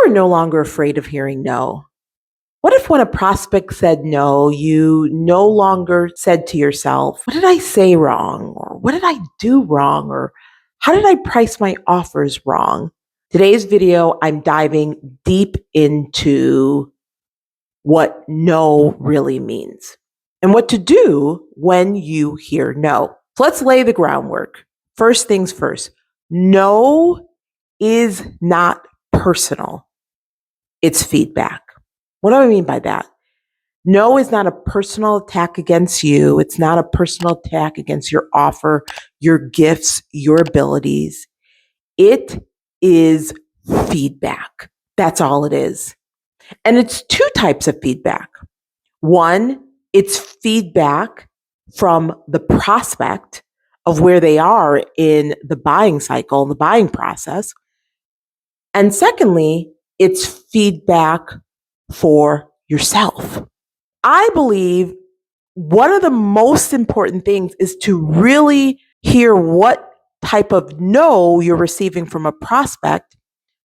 are no longer afraid of hearing no? What if when a prospect said no, you no longer said to yourself, what did I say wrong? Or what did I do wrong? Or how did I price my offers wrong? Today's video, I'm diving deep into what no really means and what to do when you hear no. So let's lay the groundwork. First things first, no is not personal. It's feedback. What do I mean by that? No is not a personal attack against you. It's not a personal attack against your offer, your gifts, your abilities. It is feedback. That's all it is. And it's two types of feedback. One, it's feedback from the prospect of where they are in the buying cycle, the buying process. And secondly, it's feedback for yourself. I believe one of the most important things is to really hear what type of no you're receiving from a prospect,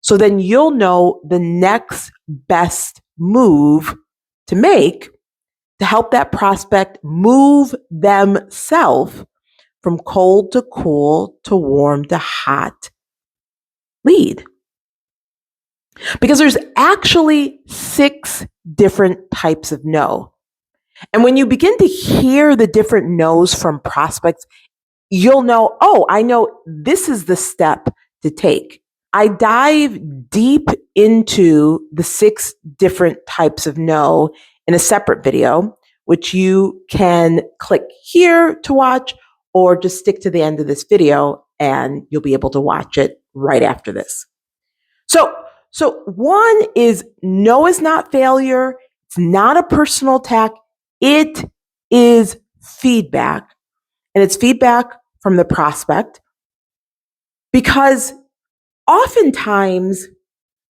so then you'll know the next best move to make to help that prospect move themselves from cold to cool to warm to hot lead. Because there's actually 6 different types of no. And when you begin to hear the different no's from prospects, you'll know, oh, I know this is the step to take. I dive deep into the 6 different types of no in a separate video, which you can click here to watch, or just stick to the end of this video and you'll be able to watch it right after this. So one is no is not failure. It's not a personal attack. It is feedback. And it's feedback from the prospect, because oftentimes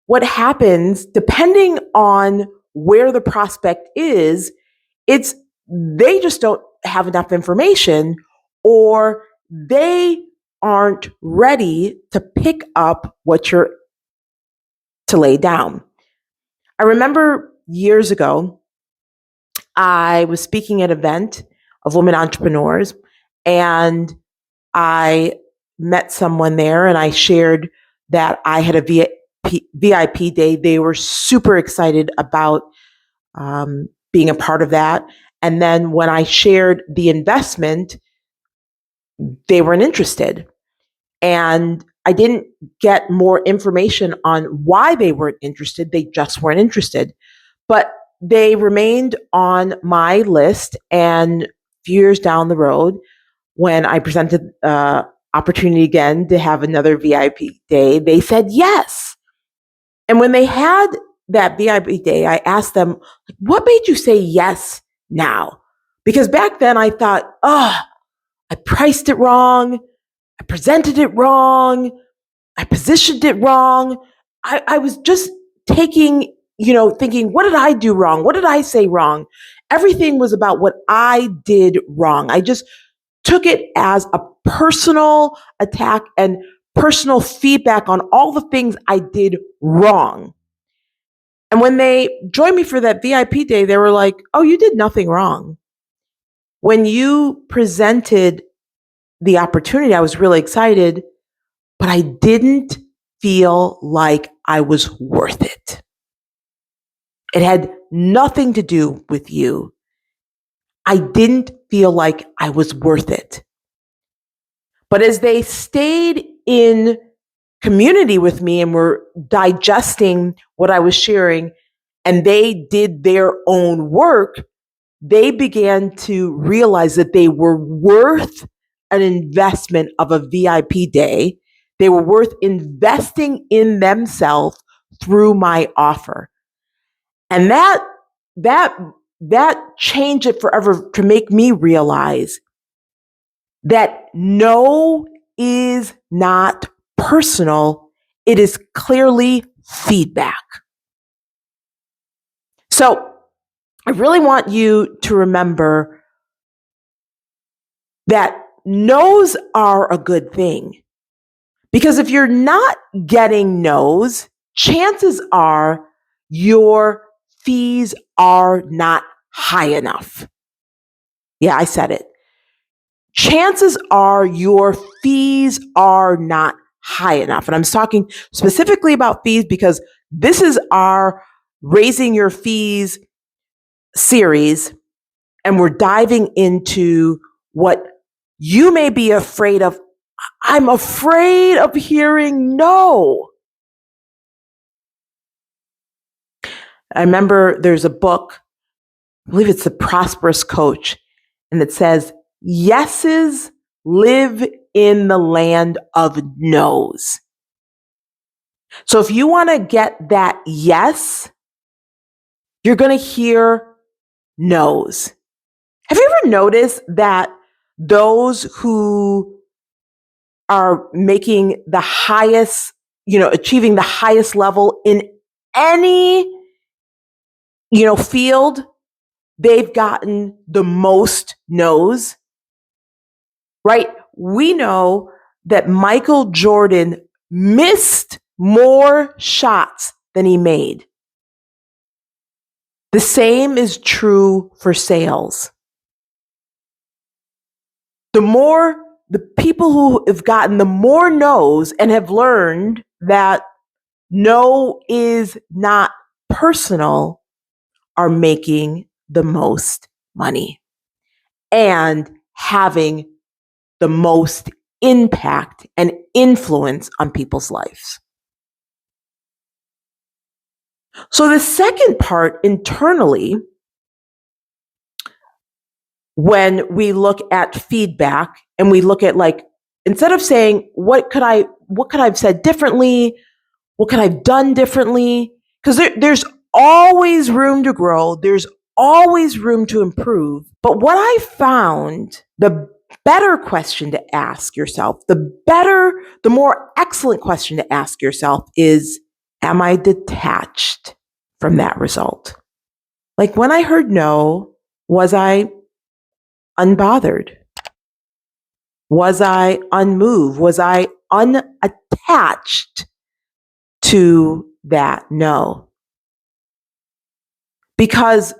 what happens, depending on where the prospect is, it's they just don't have enough information, or they aren't ready to pick up what you're to lay down. I remember years ago, I was speaking at an event of women entrepreneurs, and I met someone there and I shared that I had a VIP day. They were super excited about being a part of that. And then when I shared the investment, they weren't interested. And I didn't get more information on why they weren't interested. They just weren't interested. But they remained on my list. And a few years down the road, when I presented opportunity again to have another VIP day, they said yes. And when they had that VIP day, I asked them, what made you say yes now? Because back then I thought, oh, I priced it wrong. I presented it wrong. I positioned it wrong. I was just thinking, what did I do wrong? What did I say wrong? Everything was about what I did wrong. I just took it as a personal attack and personal feedback on all the things I did wrong. And when they joined me for that VIP day, they were like, oh, you did nothing wrong. When you presented the opportunity, I was really excited, but I didn't feel like I was worth it. It had nothing to do with you. I didn't feel like I was worth it. But as they stayed in community with me and were digesting what I was sharing, and they did their own work, they began to realize that they were worth an investment of a VIP day. They were worth investing in themselves through my offer. And that changed it forever, to make me realize that no is not personal. It is clearly feedback. So I really want you to remember that no's are a good thing. Because if you're not getting no's, chances are your fees are not high enough. Yeah, I said it. Chances are your fees are not high enough. And I'm talking specifically about fees because this is our Raising Your Fees series, and we're diving into what you may be afraid of. I'm afraid of hearing no. I remember there's a book, I believe it's The Prosperous Coach, and it says, yeses live in the land of no's. So if you want to get that yes, you're going to hear no's. Have you ever noticed that those who are making the highest, achieving the highest level in any, field, they've gotten the most no's, right? We know that Michael Jordan missed more shots than he made. The same is true for sales. The people who have gotten the more no's and have learned that no is not personal are making the most money and having the most impact and influence on people's lives. So the second part internally, when we look at feedback and we look at, like, instead of saying, what could I have said differently? What could I have done differently? Because there's always room to grow. There's always room to improve. But what I found, the better question to ask yourself, the more excellent question to ask yourself is, am I detached from that result? Like when I heard no, was I unbothered? Was I unmoved? Was I unattached to that no? Because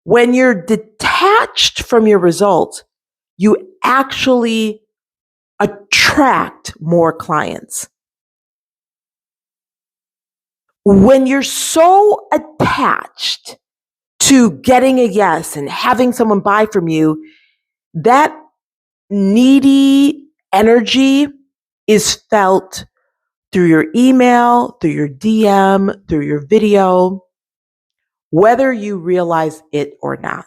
when you're detached from your results, you actually attract more clients. When you're so attached to getting a yes and having someone buy from you, that needy energy is felt through your email, through your DM, through your video, whether you realize it or not.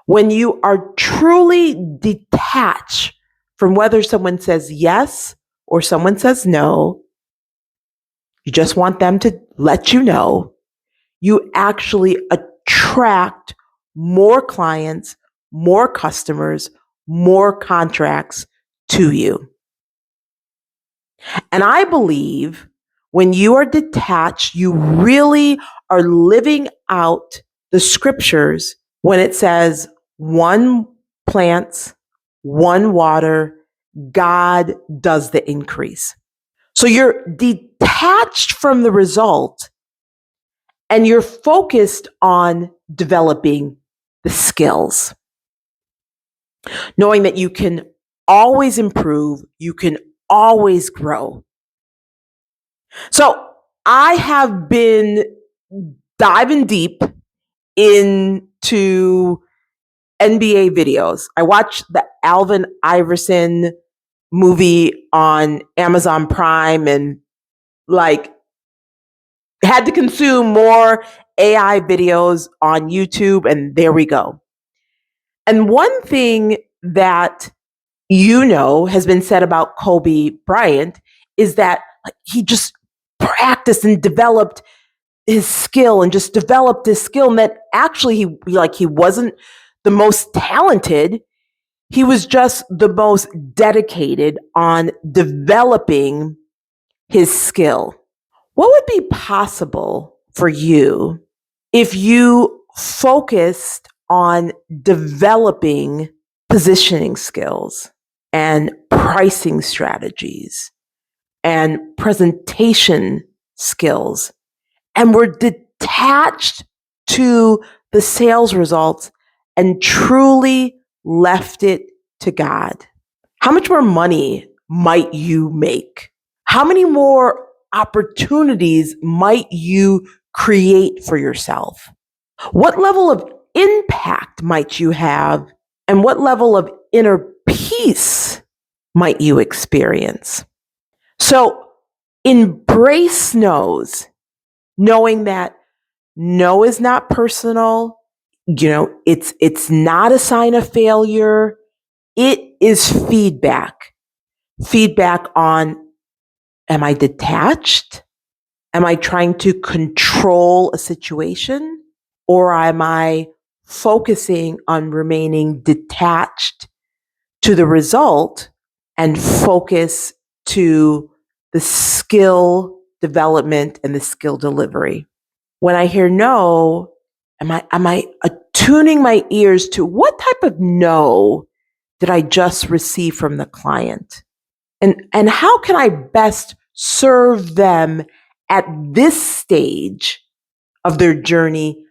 When you are truly detached from whether someone says yes or someone says no, you just want them to let you know, you actually attract more clients, more customers, more contracts to you. And I believe when you are detached, you really are living out the scriptures when it says, one plants, one water, God does the increase. So you're detached from the result and you're focused on developing the skills, knowing that you can always improve, you can always grow. So I have been diving deep into NBA videos. I watched the Alvin Iverson movie on Amazon Prime and had to consume more AI videos on YouTube, and there we go. And one thing that has been said about Kobe Bryant is that he just practiced and developed his skill and that actually he wasn't the most talented. He was just the most dedicated on developing his skill. What would be possible for you if you focused on developing positioning skills and pricing strategies and presentation skills, and we're detached to the sales results and truly left it to God, how much more money might you make? How many more opportunities might you create for yourself? What level of impact might you have? And what level of inner peace might you experience? So embrace no's, knowing that no is not personal. It's not a sign of failure. It is feedback. Feedback on, am I detached? Am I trying to control a situation? Or am I focusing on remaining detached to the result and focus to the skill development and the skill delivery? When I hear no, am I attuning my ears to what type of no did I just receive from the client? And how can I best serve them at this stage of their journey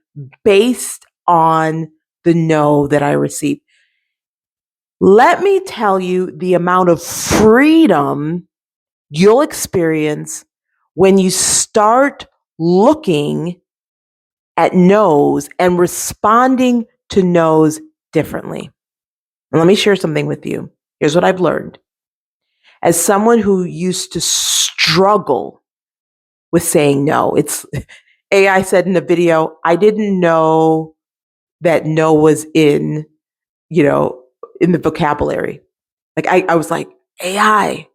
based on the no that I received? Let me tell you the amount of freedom you'll experience when you start looking at no's and responding to no's differently. And let me share something with you. Here's what I've learned. As someone who used to struggle with saying no, it's AI said in the video, I didn't know that no was you know, in the vocabulary. Like I was like, I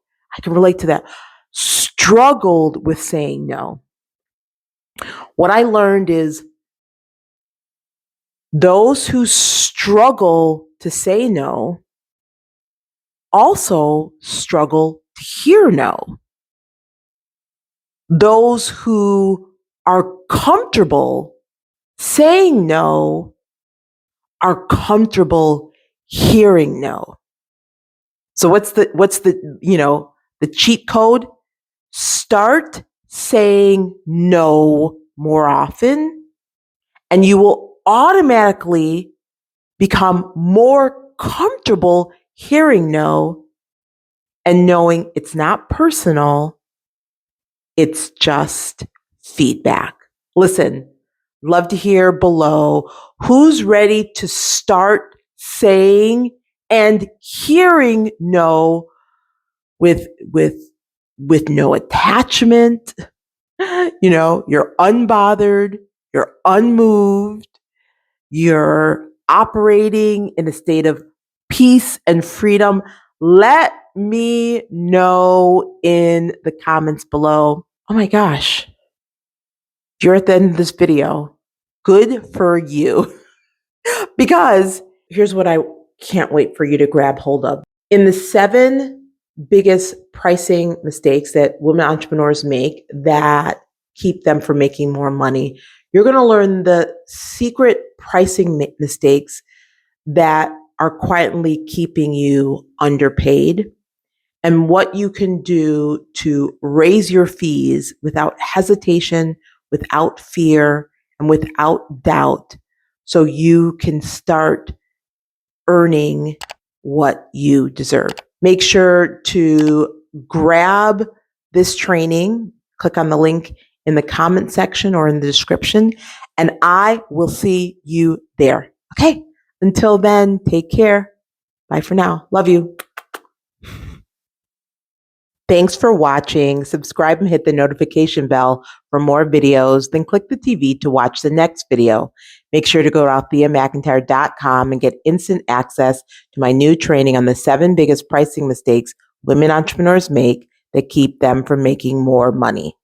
can relate to that. Struggled with saying no. What I learned is those who struggle to say no also struggle to hear no. Those who are comfortable saying no are comfortable hearing no. So what's the cheat code? Start saying no more often, and you will automatically become more comfortable hearing no and knowing it's not personal, it's just feedback. Listen, love to hear below who's ready to start saying and hearing no with no attachment. You're unbothered, you're unmoved, you're operating in a state of peace and freedom. Let me know in the comments below. Oh my gosh, if you're at the end of this video, good for you. Because here's what I can't wait for you to grab hold of. In the 7 biggest pricing mistakes that women entrepreneurs make that keep them from making more money, you're going to learn the secret pricing mistakes that are quietly keeping you underpaid and what you can do to raise your fees without hesitation, without fear, and without doubt so you can start earning what you deserve. Make sure to grab this training, click on the link in the comment section or in the description, and I will see you there. Okay, until then, take care. Bye for now. Love you. Thanks for watching. Subscribe and hit the notification bell for more videos. Then click the TV to watch the next video. Make sure to go to altheamcintyre.com and get instant access to my new training on the 7 biggest pricing mistakes women entrepreneurs make that keep them from making more money.